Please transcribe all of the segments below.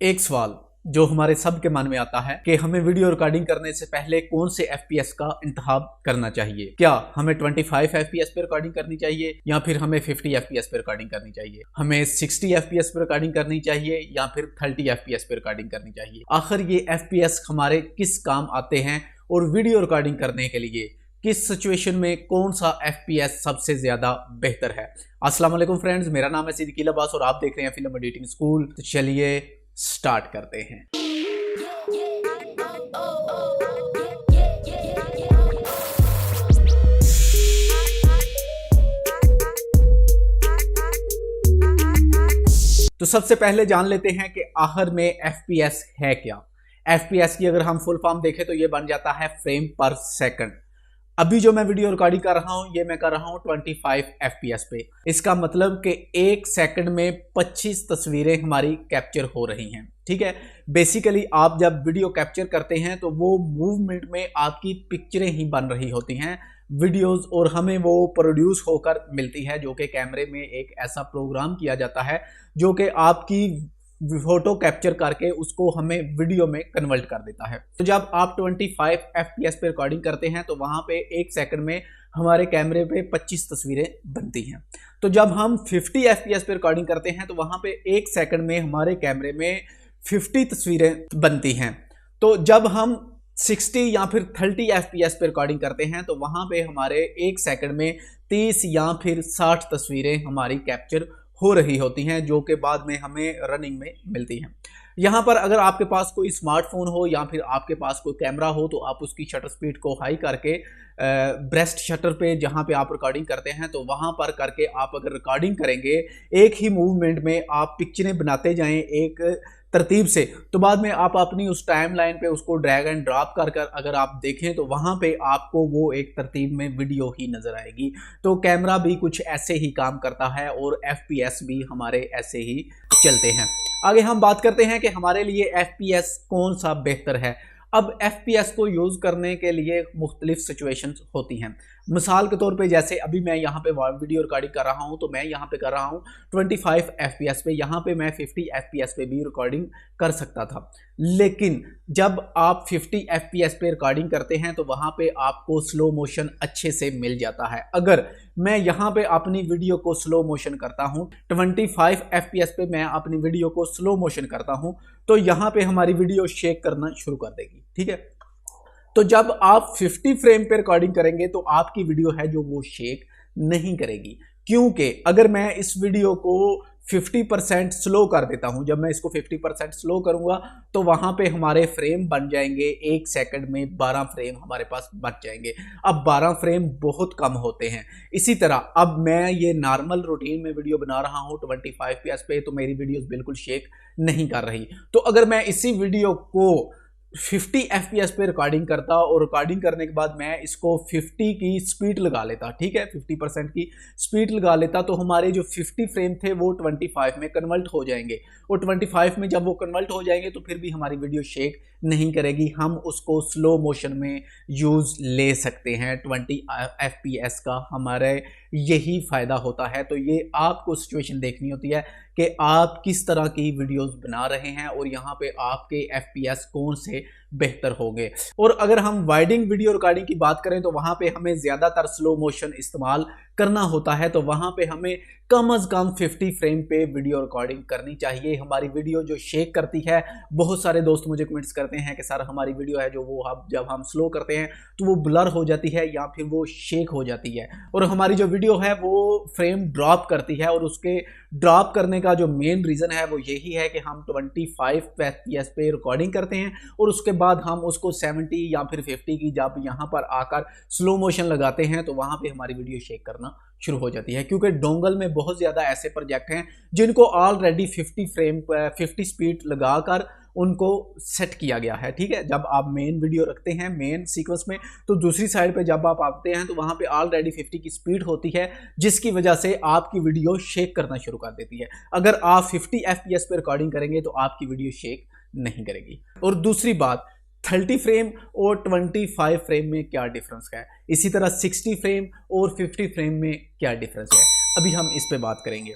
एक सवाल जो हमारे सबके मन में आता है कि हमें वीडियो रिकॉर्डिंग करने से पहले कौन से एफपीएस का इंतखाब करना चाहिए। क्या हमें 25 एफपीएस पे रिकॉर्डिंग करनी चाहिए या फिर हमें 50 एफपीएस पे रिकॉर्डिंग करनी चाहिए, हमें 60 एफपीएस पे रिकॉर्डिंग करनी चाहिए या फिर 30 एफपीएस पे रिकॉर्डिंग करनी चाहिए। आखिर ये एफपीएस हमारे किस काम आते हैं और वीडियो रिकॉर्डिंग करने के लिए किस सिचुएशन में कौन सा एफपीएस सबसे ज्यादा बेहतर है। अस्सलाम वालेकुम फ्रेंड्स, मेरा नाम है सिद्दीकी अब्बास और आप देख रहे हैं फिल्म एडिटिंग स्कूल। तो चलिए स्टार्ट करते हैं। तो सबसे पहले जान लेते हैं कि आखिर में एफपीएस है क्या। एफपीएस की अगर हम फुल फॉर्म देखें तो ये बन जाता है फ्रेम पर सेकंड। अभी जो मैं वीडियो रिकॉर्डिंग कर रहा हूं ये मैं कर रहा हूं 25 एफपीएस पे। इसका मतलब कि एक सेकंड में 25 तस्वीरें हमारी कैप्चर हो रही हैं। ठीक है, बेसिकली आप जब वीडियो कैप्चर करते हैं तो वो मूवमेंट में आपकी पिक्चरें ही बन रही होती हैं, वीडियोस, और हमें वो प्रोड्यूस होकर मिलती है जो कि कैमरे में एक ऐसा प्रोग्राम किया जाता है जो कि आपकी फोटो कैप्चर करके उसको हमें वीडियो में कन्वर्ट कर देता है। तो जब आप 25 एफपीएस पे रिकॉर्डिंग करते हैं तो वहां पे एक सेकंड में हमारे कैमरे पे 25 तस्वीरें बनती हैं। तो जब हम 50 एफपीएस पे रिकॉर्डिंग करते हैं तो वहां पे एक सेकंड में हमारे कैमरे में 50 तस्वीरें बनती हैं। तो जब हम 60 या फिर 30 एफपीएस पे रिकॉर्डिंग करते हैं तो वहां पे हमारे एक सेकंड में 30 या फिर 60 तस्वीरें हमारी कैप्चर हो रही होती हैं जो कि बाद में हमें रनिंग में मिलती हैं। यहाँ पर अगर आपके पास कोई स्मार्टफोन हो या फिर आपके पास कोई कैमरा हो तो आप उसकी शटर स्पीड को हाई करके ब्रेस्ट शटर पे जहाँ पे आप रिकॉर्डिंग करते हैं तो वहाँ पर करके आप अगर रिकॉर्डिंग करेंगे एक ही मूवमेंट में आप पिक्चरें बनाते जाएं एक तरतीब से, तो बाद में आप अपनी उस टाइम लाइन पे उसको ड्रैग एंड ड्रॉप कर अगर आप देखें तो वहाँ पे आपको वो एक तरतीब में वीडियो ही नज़र आएगी। तो कैमरा भी कुछ ऐसे ही काम करता है और एफपीएस भी हमारे ऐसे ही चलते हैं। आगे हम बात करते हैं कि हमारे लिए एफपीएस कौन सा बेहतर है। अब एफपीएस को यूज़ करने के लिए मुख्तलिफ सिचुएशंस होती हैं। मिसाल के तौर पे जैसे अभी मैं यहाँ पे वीडियो रिकॉर्डिंग कर रहा हूँ तो मैं यहाँ पे कर रहा हूँ 25 एफपीएस पे, यहाँ पे मैं 50 एफपीएस पे भी रिकॉर्डिंग कर सकता था। लेकिन जब आप 50 एफपीएस पे रिकॉर्डिंग करते हैं तो वहाँ पे आपको स्लो मोशन अच्छे से मिल जाता है। अगर मैं यहाँ पे अपनी वीडियो को स्लो मोशन करता हूँ, 25 एफपीएस पे मैं अपनी वीडियो को स्लो मोशन करता हूँ तो यहाँ पे हमारी वीडियो शेक करना शुरू कर देगी। ठीक है, तो जब आप 50 फ्रेम पे रिकॉर्डिंग करेंगे तो आपकी वीडियो है जो वो शेक नहीं करेगी, क्योंकि अगर मैं इस वीडियो को 50% स्लो कर देता हूं, जब मैं इसको 50% स्लो करूंगा तो वहां पे हमारे फ्रेम बन जाएंगे एक सेकंड में 12 फ्रेम हमारे पास बच जाएंगे। अब 12 फ्रेम बहुत कम होते हैं। इसी तरह अब मैं ये नॉर्मल रूटीन में वीडियो बना रहा हूं 25 एफपीएस पे तो मेरी वीडियोस बिल्कुल शेक नहीं कर रही। तो अगर मैं इसी वीडियो को 50 एफपीएस पे रिकॉर्डिंग करता और रिकॉर्डिंग करने के बाद मैं इसको 50 की स्पीड लगा लेता, ठीक है, 50% की स्पीड लगा लेता, तो हमारे जो 50 फ्रेम थे वो 25 में कन्वर्ट हो जाएंगे और 25 में जब वो कन्वर्ट हो जाएंगे तो फिर भी हमारी वीडियो शेक नहीं करेगी। हम उसको स्लो मोशन में यूज़ ले सकते हैं। 20 एफपीएस का हमारे यही फ़ायदा होता है। तो ये आपको सिचुएशन देखनी होती है कि आप किस तरह की वीडियोस बना रहे हैं और यहाँ पे आपके एफपीएस कौन से बेहतर होंगे। और अगर हम वाइडिंग वीडियो रिकॉर्डिंग की बात करें तो वहाँ पे हमें ज़्यादातर स्लो मोशन इस्तेमाल करना होता है। तो वहाँ पे हमें कम से कम 50 फ्रेम पे वीडियो रिकॉर्डिंग करनी चाहिए। हमारी वीडियो जो शेक करती है, बहुत सारे दोस्त मुझे कमेंट्स करते हैं कि सर हमारी वीडियो है जो वो जब हम स्लो करते हैं तो वो ब्लर हो जाती है या फिर वो शेक हो जाती है, और हमारी जो वीडियो है वो फ्रेम ड्रॉप करती है। और उसके ड्रॉप करने का जो मेन रीज़न है वो यही है कि हम 25 एफपीएस पे रिकॉर्डिंग करते हैं और उसके बाद हम उसको 70 या फिर 50 की जब यहाँ पर आकर स्लो मोशन लगाते हैं तो वहाँ पे हमारी वीडियो शेक करना शुरू हो जाती है। क्योंकि डोंगल में बहुत ज़्यादा ऐसे प्रोजेक्ट हैं जिनको ऑलरेडी 50 स्पीड लगाकर उनको सेट किया गया है। ठीक है, जब आप मेन वीडियो रखते हैं मेन सीक्वेंस में तो दूसरी साइड पे जब आप आते हैं तो वहाँ पे ऑलरेडी 50 की स्पीड होती है, जिसकी वजह से आपकी वीडियो शेक करना शुरू कर देती है। अगर आप 50 एफपीएस पे रिकॉर्डिंग करेंगे तो आपकी वीडियो शेक नहीं करेगी। और दूसरी बात, 30 फ्रेम और 25 फ्रेम में क्या डिफरेंस है, इसी तरह 60 फ्रेम और 50 फ्रेम में क्या डिफरेंस है, अभी हम इस पे बात करेंगे।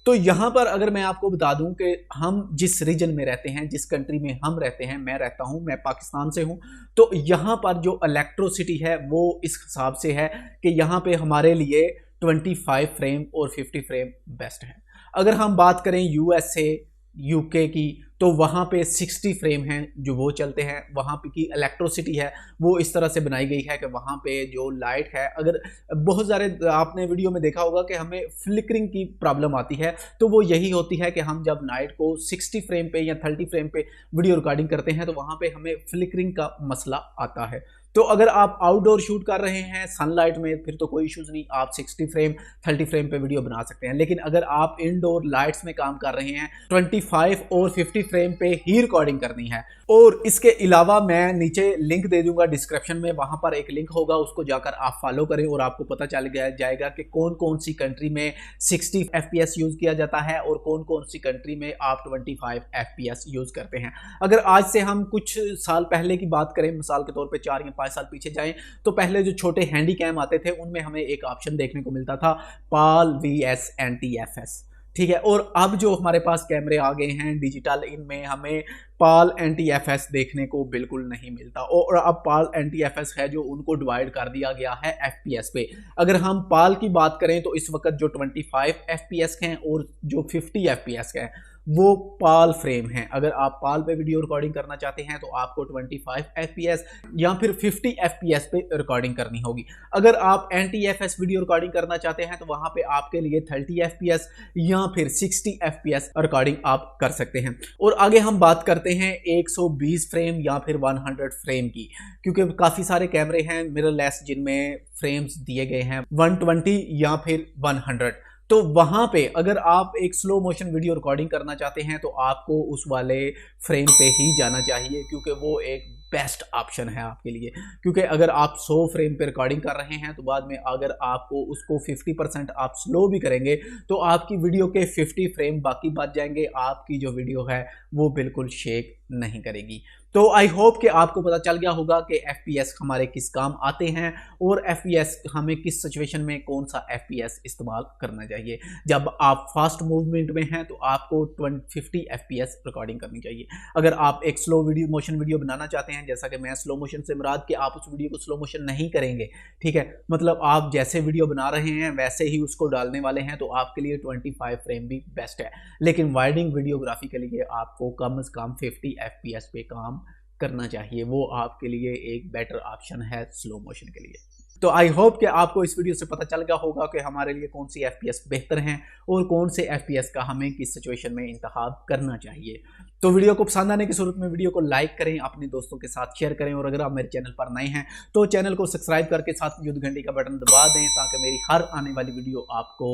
तो यहाँ पर अगर मैं आपको बता दूं कि हम जिस रीजन में रहते हैं, जिस कंट्री में हम रहते हैं, मैं पाकिस्तान से हूं, तो यहाँ पर जो इलेक्ट्रिसिटी है वो इस हिसाब से है कि यहाँ पे हमारे लिए 25 फ्रेम और 50 फ्रेम बेस्ट है। अगर हम बात करें यूएसए यूके की, तो वहाँ पे 60 फ्रेम हैं जो वो चलते हैं। वहाँ पे की इलेक्ट्रिसिटी है वो इस तरह से बनाई गई है कि वहाँ पे जो लाइट है, अगर बहुत सारे आपने वीडियो में देखा होगा कि हमें फ्लिकरिंग की प्रॉब्लम आती है, तो वो यही होती है कि हम जब नाइट को 60 फ्रेम पे या 30 फ्रेम पे वीडियो रिकॉर्डिंग करते हैं तो वहाँ पे हमें फ्लिकरिंग का मसला आता है। तो अगर आप आउटडोर शूट कर रहे हैं सनलाइट में, फिर तो कोई इश्यूज नहीं, आप 60 फ्रेम 30 फ्रेम पे वीडियो बना सकते हैं। लेकिन अगर आप इनडोर लाइट्स में काम कर रहे हैं, 25 और 50 फ्रेम पे ही रिकॉर्डिंग करनी है। और इसके अलावा मैं नीचे लिंक दे दूंगा डिस्क्रिप्शन में, वहां पर एक लिंक होगा, उसको जाकर आप फॉलो करें और आपको पता चल जाएगा कि कौन कौन सी कंट्री में 60 FPS यूज किया जाता है और कौन कौन सी कंट्री में आप 25 FPS यूज करते हैं। अगर आज से हम कुछ साल पहले की बात करें, मिसाल के तौर पे 4 या 5 साल पीछे जाएं, तो पहले जो छोटे हैंडी कैम आते थे उनमें हमें एक ऑप्शन देखने को मिलता था, PAL VS NTFS, ठीक है। और अब जो हमारे पास कैमरे आ गए हैं डिजिटल, इनमें हमें PAL NTFS देखने को बिल्कुल नहीं मिलता। और अब PAL NTFS है जो उनको डिवाइड कर दिया गया है FPS पे। अगर हम PAL की बात करें तो इस वक्त जो 25 FPS हैं और जो 50 FPS हैं वो PAL फ्रेम हैं। अगर आप PAL पे वीडियो रिकॉर्डिंग करना चाहते हैं तो आपको 25 FPS या फिर 50 FPS पे रिकॉर्डिंग करनी होगी। अगर आप NTFS वीडियो रिकॉर्डिंग करना चाहते हैं तो वहां पे आपके लिए 30 FPS या फिर 60 FPS रिकॉर्डिंग आप कर सकते हैं। और आगे हम बात करते हैं 120 फ्रेम या फिर 100 फ्रेम की, क्योंकि काफी सारे कैमरे हैं मिररलेस जिनमें फ्रेम्स दिए गए हैं 120 या फिर 100। तो वहां पे अगर आप एक स्लो मोशन वीडियो रिकॉर्डिंग करना चाहते हैं तो आपको उस वाले फ्रेम पे ही जाना चाहिए, क्योंकि वो एक बेस्ट ऑप्शन है आपके लिए। क्योंकि अगर आप 100 फ्रेम पे रिकॉर्डिंग कर रहे हैं तो बाद में अगर आपको उसको 50% आप स्लो भी करेंगे तो आपकी वीडियो के 50 फ्रेम बाकी बच जाएंगे, आपकी जो वीडियो है वो बिल्कुल शेक नहीं करेगी। तो आई होप कि आपको पता चल गया होगा कि FPS हमारे किस काम आते हैं और FPS हमें किस सिचुएशन में कौन सा FPS इस्तेमाल करना चाहिए। जब आप फास्ट मूवमेंट में हैं तो आपको 50 FPS रिकॉर्डिंग करनी चाहिए। अगर आप एक स्लो मोशन वीडियो बनाना चाहते हैं, जैसा कि मैं स्लो मोशन से मुराद कि आप उस वीडियो को स्लो मोशन नहीं करेंगे, ठीक है, मतलब आप जैसे वीडियो बना रहे हैं वैसे ही उसको डालने वाले हैं, तो आपके लिए 25 फ्रेम भी बेस्ट है। लेकिन वाइडिंग वीडियोग्राफी के लिए आपको कम से कम 50 FPS पे काम करना चाहिए, वो आपके लिए एक बेटर ऑप्शन है स्लो मोशन के लिए। तो आई होप कि आपको इस वीडियो से पता चल गया होगा कि हमारे लिए कौन सी FPS बेहतर हैं और कौन से FPS का हमें किस सिचुएशन में इंतखाब करना चाहिए। तो वीडियो को पसंद आने की सूरत में वीडियो को लाइक करें, अपने दोस्तों के साथ शेयर करें, और अगर आप मेरे चैनल पर नए हैं तो चैनल को सब्सक्राइब करके साथ मौजूद घंटी का बटन दबा दें ताकि मेरी हर आने वाली वीडियो आपको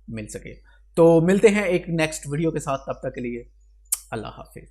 मिल सके। तो मिलते हैं एक नेक्स्ट वीडियो के साथ, तब तक के लिए अल्लाह हाफिज।